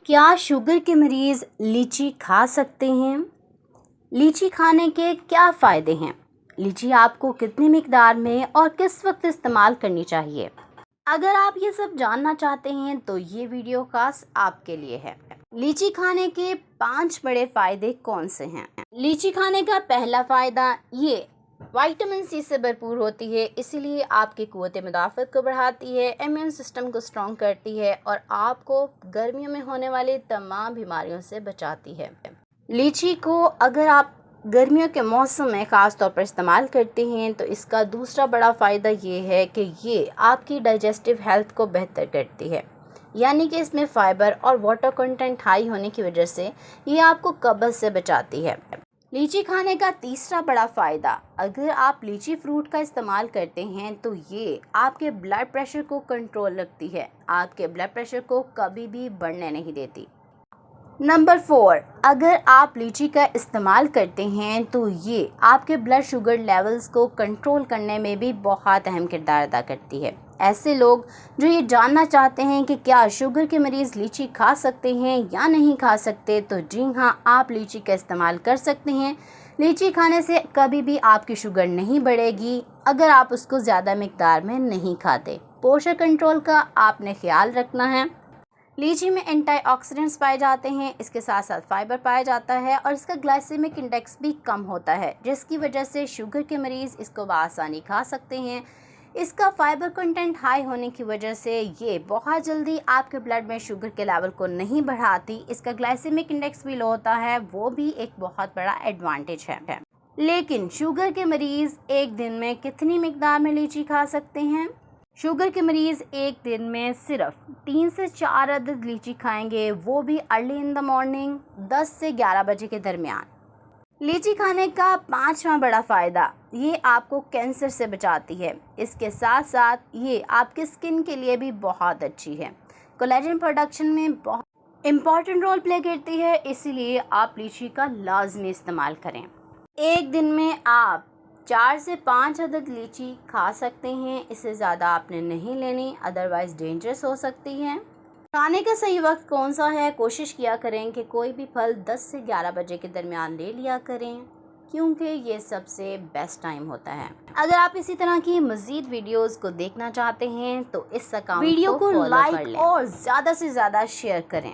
क्या शुगर के मरीज़ लीची खा सकते हैं? लीची खाने के क्या फ़ायदे हैं? लीची आपको कितनी मिकदार में और किस वक्त इस्तेमाल करनी चाहिए? अगर आप ये सब जानना चाहते हैं तो ये वीडियो खास आपके लिए है। लीची खाने के 5 बड़े फ़ायदे कौन से हैं? लीची खाने का पहला फ़ायदा ये विटामिन सी से भरपूर होती है, इसीलिए आपकी क़ुव्वत मुदाफ़त को बढ़ाती है, इम्यून सिस्टम को स्ट्रॉन्ग करती है और आपको गर्मियों में होने वाली तमाम बीमारियों से बचाती है। लीची को अगर आप गर्मियों के मौसम में ख़ास तौर पर इस्तेमाल करते हैं तो इसका दूसरा बड़ा फ़ायदा ये है कि ये आपकी डाइजेस्टिव हेल्थ को बेहतर करती है, यानी कि इसमें फ़ाइबर और वाटर कंटेंट हाई होने की वजह से ये आपको कब्ज़ से बचाती है। लीची खाने का तीसरा बड़ा फ़ायदा, अगर आप लीची फ्रूट का इस्तेमाल करते हैं तो ये आपके ब्लड प्रेशर को कंट्रोल रखती है, आपके ब्लड प्रेशर को कभी भी बढ़ने नहीं देती। नंबर 4, अगर आप लीची का इस्तेमाल करते हैं तो ये आपके ब्लड शुगर लेवल्स को कंट्रोल करने में भी बहुत अहम किरदार अदा करती है। ऐसे लोग जो ये जानना चाहते हैं कि क्या शुगर के मरीज़ लीची खा सकते हैं या नहीं खा सकते, तो जी हाँ, आप लीची का इस्तेमाल कर सकते हैं। लीची खाने से कभी भी आपकी शुगर नहीं बढ़ेगी अगर आप उसको ज़्यादा मिकदार में नहीं खाते। पोषण कंट्रोल का आपने ख्याल रखना है। लीची में एंटीऑक्सीडेंट्स पाए जाते हैं, इसके साथ साथ फाइबर पाया जाता है और इसका ग्लाइसेमिक इंडेक्स भी कम होता है, जिसकी वजह से शुगर के मरीज़ इसको बआसानी खा सकते हैं। इसका फाइबर कंटेंट हाई होने की वजह से ये बहुत जल्दी आपके ब्लड में शुगर के लेवल को नहीं बढ़ाती। इसका ग्लाइसेमिक इंडेक्स भी लो होता है, वो भी एक बहुत बड़ा एडवांटेज है। लेकिन शुगर के मरीज़ एक दिन में कितनी मिकदार में लीची खा सकते हैं? शुगर के मरीज़ एक दिन में सिर्फ 3 से 4 अदद लीची खाएंगे, वो भी अर्ली इन द मॉर्निंग 10 से 11 बजे के दरमियान। लीची खाने का 5वां बड़ा फ़ायदा, ये आपको कैंसर से बचाती है। इसके साथ साथ ये आपके स्किन के लिए भी बहुत अच्छी है, कोलेजन प्रोडक्शन में बहुत इम्पॉर्टेंट रोल प्ले करती है, इसीलिए आप लीची का लाजमी इस्तेमाल करें। एक दिन में आप 4 से 5 अदद लीची खा सकते हैं, इससे ज़्यादा आपने नहीं लेनी, अदरवाइज़ डेंजरस हो सकती है। खाने का सही वक्त कौन सा है? कोशिश किया करें कि कोई भी फल 10 से 11 बजे के दरमियान ले लिया करें, क्योंकि ये सबसे बेस्ट टाइम होता है। अगर आप इसी तरह की मज़ीद वीडियोस को देखना चाहते हैं तो इस अकाउंट वीडियो को लाइक और ज़्यादा से ज़्यादा शेयर करें।